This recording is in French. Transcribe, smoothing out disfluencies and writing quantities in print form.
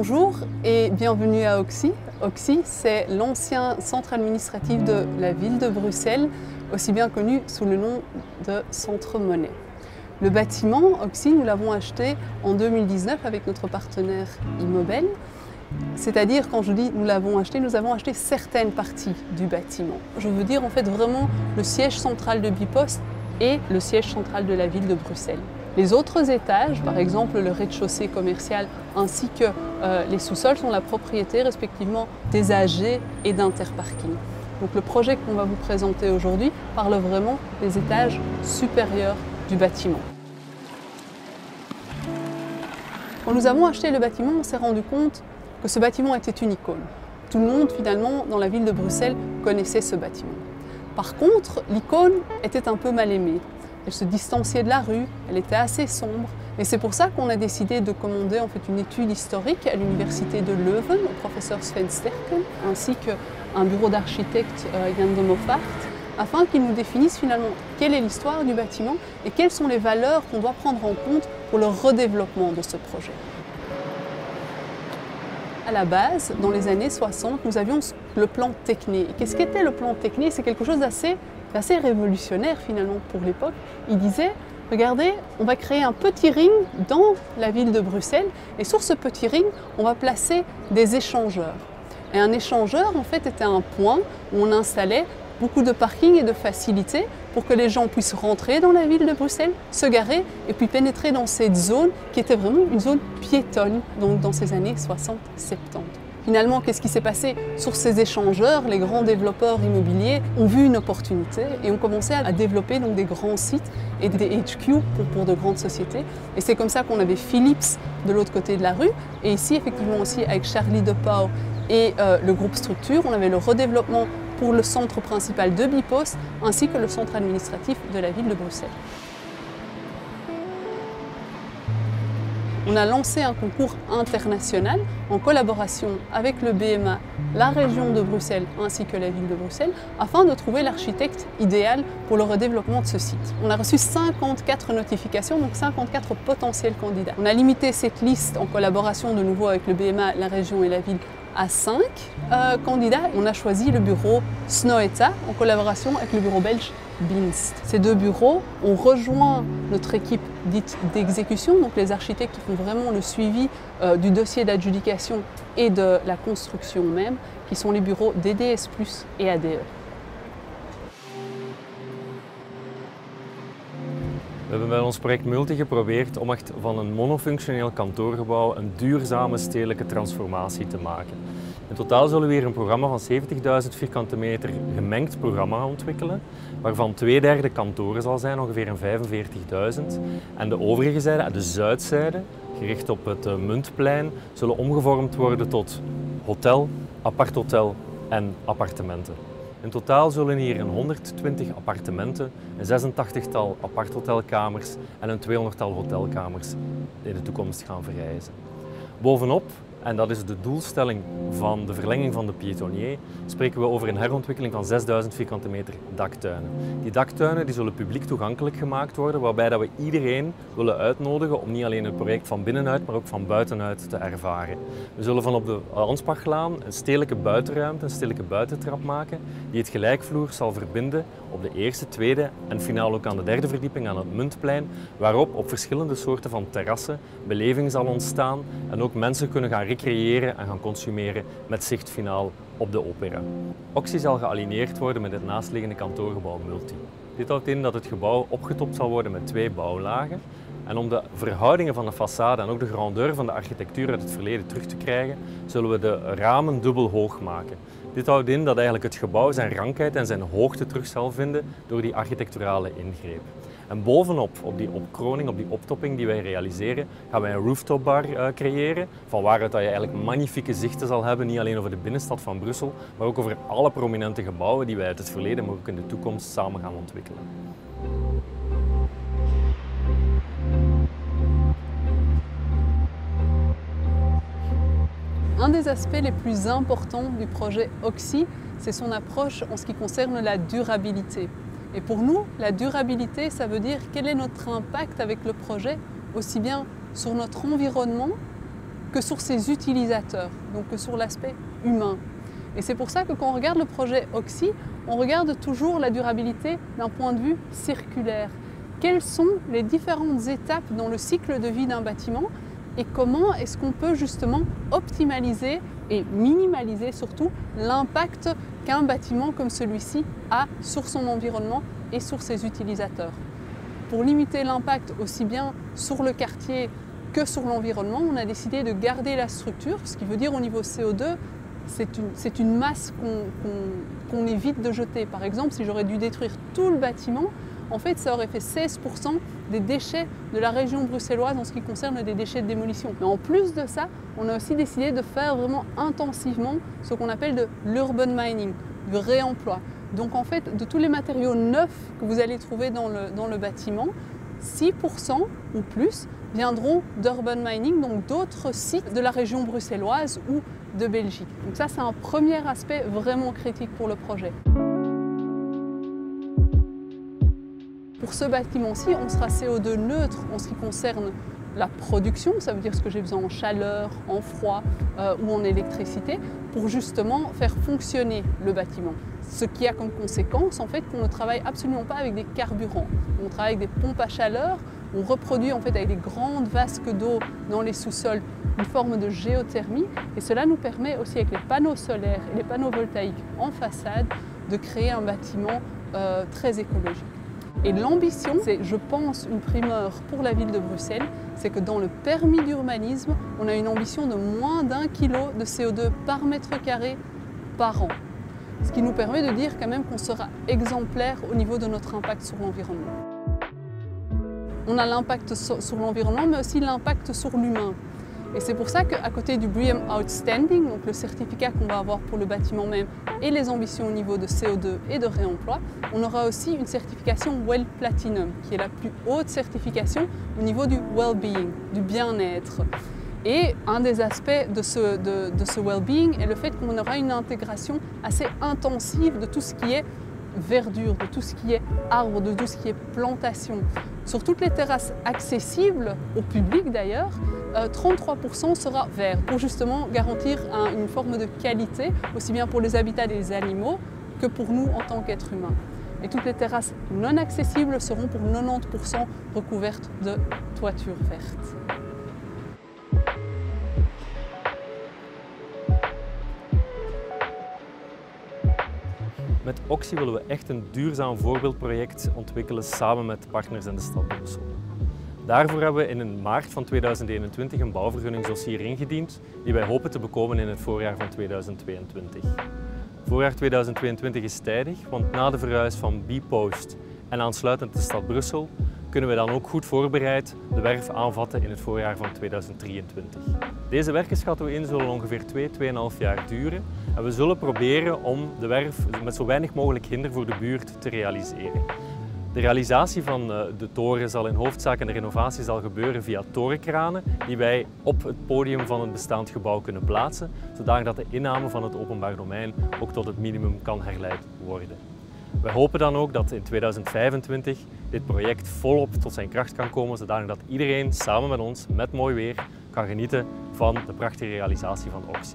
Bonjour et bienvenue à Oxy. Oxy, c'est l'ancien centre administratif de la ville de Bruxelles, aussi bien connu sous le nom de Centre Monnaie. Le bâtiment Oxy, nous l'avons acheté en 2019 avec notre partenaire Immobel. C'est-à-dire, quand je dis nous avons acheté certaines parties du bâtiment. Je veux dire en fait vraiment le siège central de Bipost et le siège central de la ville de Bruxelles. Les autres étages, par exemple le rez-de-chaussée commercial ainsi que les sous-sols, sont la propriété respectivement des AG et d'Interparking. Donc le projet qu'on va vous présenter aujourd'hui parle vraiment des étages supérieurs du bâtiment. Quand nous avons acheté le bâtiment, on s'est rendu compte que ce bâtiment était une icône. Tout le monde finalement dans la ville de Bruxelles connaissait ce bâtiment. Par contre, l'icône était un peu mal aimée. Elle se distanciait de la rue, elle était assez sombre et c'est pour ça qu'on a décidé de commander en fait une étude historique à l'université de Leuven au professeur Sven Sterken ainsi qu'un bureau d'architecte Jan de Moffart afin qu'ils nous définissent finalement quelle est l'histoire du bâtiment et quelles sont les valeurs qu'on doit prendre en compte pour le redéveloppement de ce projet. À la base, dans les années 60, nous avions le plan Techné. Qu'est-ce qu'était le plan Techné? C'est quelque chose d'assez révolutionnaire finalement pour l'époque. Il disait, regardez, on va créer un petit ring dans la ville de Bruxelles et sur ce petit ring, on va placer des échangeurs. Et un échangeur en fait était un point où on installait beaucoup de parking et de facilités pour que les gens puissent rentrer dans la ville de Bruxelles, se garer et puis pénétrer dans cette zone qui était vraiment une zone piétonne donc dans ces années 60-70. Finalement, qu'est-ce qui s'est passé? Sur ces échangeurs, les grands développeurs immobiliers ont vu une opportunité et ont commencé à développer donc des grands sites et des HQ pour de grandes sociétés. Et c'est comme ça qu'on avait Philips de l'autre côté de la rue et ici effectivement aussi avec Charlie De Pauw et le groupe Structure, on avait le redéveloppement pour le centre principal de Bipost ainsi que le centre administratif de la ville de Bruxelles. On a lancé un concours international en collaboration avec le BMA, la région de Bruxelles ainsi que la ville de Bruxelles afin de trouver l'architecte idéal pour le redéveloppement de ce site. On a reçu 54 notifications, donc 54 potentiels candidats. On a limité cette liste en collaboration de nouveau avec le BMA, la région et la ville à 5 candidats. On a choisi le bureau Snohetta en collaboration avec le bureau belge Binst. Ces deux bureaux ont rejoint notre équipe dite d'exécution, donc les architectes qui font vraiment le suivi du dossier d'adjudication et de la construction même, qui sont les bureaux DDS+ et ADE. We hebben bij ons project Multi geprobeerd om echt van een monofunctioneel kantoorgebouw een duurzame stedelijke transformatie te maken. In totaal zullen we hier een programma van 70.000 vierkante meter gemengd programma ontwikkelen, waarvan 2/3 kantoren zal zijn, ongeveer een 45.000. En de overige zijde, de zuidzijde, gericht op het Muntplein, zullen omgevormd worden tot hotel, aparthotel en appartementen. In totaal zullen hier een 120 appartementen, een 86-tal aparthotelkamers en een 200-tal hotelkamers in de toekomst gaan verrijzen. Bovenop, en dat is de doelstelling van de verlenging van de piétonnier, spreken we over een herontwikkeling van 6.000 vierkante meter daktuinen. Die daktuinen die zullen publiek toegankelijk gemaakt worden, waarbij dat we iedereen willen uitnodigen om niet alleen het project van binnenuit, maar ook van buitenuit te ervaren. We zullen van op de Ansbachlaan een stedelijke buitenruimte, een stedelijke buitentrap maken, die het gelijkvloers zal verbinden op de eerste, tweede en finaal ook aan de derde verdieping aan het Muntplein, waarop op verschillende soorten van terrassen beleving zal ontstaan en ook mensen kunnen gaan recreëren en gaan consumeren met zicht finaal op de opera. Oxy zal gealineerd worden met het naastliggende kantoorgebouw Multi. Dit houdt in dat het gebouw opgetopt zal worden met 2 bouwlagen. En om de verhoudingen van de façade en ook de grandeur van de architectuur uit het verleden terug te krijgen, zullen we de ramen dubbel hoog maken. Dit houdt in dat eigenlijk het gebouw zijn rankheid en zijn hoogte terug zal vinden door die architecturale ingreep. En bovenop, op die opkroning, op die optopping die wij realiseren, gaan wij een rooftopbar creëren, van waaruit dat je eigenlijk magnifieke zichten zal hebben, niet alleen over de binnenstad van Brussel, maar ook over alle prominente gebouwen die wij uit het verleden, maar ook in de toekomst samen gaan ontwikkelen. Un des aspects les plus importants du projet Oxy, c'est son approche en ce qui concerne la durabilité. Et pour nous, la durabilité, ça veut dire quel est notre impact avec le projet, aussi bien sur notre environnement que sur ses utilisateurs, donc que sur l'aspect humain. Et c'est pour ça que quand on regarde le projet Oxy, on regarde toujours la durabilité d'un point de vue circulaire. Quelles sont les différentes étapes dans le cycle de vie d'un bâtiment et comment est-ce qu'on peut justement optimaliser et minimaliser surtout l'impact qu'un bâtiment comme celui-ci a sur son environnement et sur ses utilisateurs. Pour limiter l'impact aussi bien sur le quartier que sur l'environnement, on a décidé de garder la structure, ce qui veut dire au niveau CO2, c'est une masse qu'on évite de jeter. Par exemple, si j'aurais dû détruire tout le bâtiment, en fait, ça aurait fait 16% des déchets de la région bruxelloise en ce qui concerne des déchets de démolition. Mais en plus de ça, on a aussi décidé de faire vraiment intensivement ce qu'on appelle de l'urban mining, du réemploi. Donc en fait, de tous les matériaux neufs que vous allez trouver dans le bâtiment, 6% ou plus viendront d'urban mining, donc d'autres sites de la région bruxelloise ou de Belgique. Donc ça, c'est un premier aspect vraiment critique pour le projet. Pour ce bâtiment-ci, on sera CO2 neutre en ce qui concerne la production, ça veut dire ce que j'ai besoin en chaleur, en froid ou en électricité, pour justement faire fonctionner le bâtiment. Ce qui a comme conséquence en fait qu'on ne travaille absolument pas avec des carburants. On travaille avec des pompes à chaleur, on reproduit en fait avec des grandes vasques d'eau dans les sous-sols une forme de géothermie et cela nous permet aussi avec les panneaux solaires et les panneaux voltaïques en façade de créer un bâtiment très écologique. Et l'ambition, c'est, je pense, une primeur pour la ville de Bruxelles, c'est que dans le permis d'urbanisme, on a une ambition de moins d'1 kg de CO2 par mètre carré par an. Ce qui nous permet de dire quand même qu'on sera exemplaire au niveau de notre impact sur l'environnement. On a l'impact sur l'environnement, mais aussi l'impact sur l'humain. Et c'est pour ça qu'à côté du BREEAM Outstanding, donc le certificat qu'on va avoir pour le bâtiment même, et les ambitions au niveau de CO2 et de réemploi, on aura aussi une certification WELL Platinum, qui est la plus haute certification au niveau du well-being, du bien-être. Et un des aspects de ce well-being est le fait qu'on aura une intégration assez intensive de tout ce qui est verdure, de tout ce qui est arbre, de tout ce qui est plantation. Sur toutes les terrasses accessibles au public d'ailleurs, 33% sera vert pour justement garantir une forme de qualité, aussi bien pour les habitats des animaux que pour nous en tant qu'êtres humains. Et toutes les terrasses non accessibles seront pour 90% recouvertes de toitures vertes. Met Oxy willen we echt een duurzaam voorbeeldproject ontwikkelen samen met partners in de stad Brussel. Daarvoor hebben we in maart van 2021 een bouwvergunningsdossier ingediend die wij hopen te bekomen in het voorjaar van 2022. Voorjaar 2022 is tijdig, want na de verhuis van Bpost en aansluitend de stad Brussel kunnen we dan ook goed voorbereid de werf aanvatten in het voorjaar van 2023. Deze werken schatten we in zullen ongeveer 2,5 jaar duren en we zullen proberen om de werf met zo weinig mogelijk hinder voor de buurt te realiseren. De realisatie van de toren zal in hoofdzaak en de renovatie zal gebeuren via torenkranen die wij op het podium van het bestaand gebouw kunnen plaatsen, zodat de inname van het openbaar domein ook tot het minimum kan herleid worden. Wij hopen dan ook dat in 2025 dit project volop tot zijn kracht kan komen, zodat iedereen samen met ons, met mooi weer, kan genieten van de prachtige realisatie van Oxy.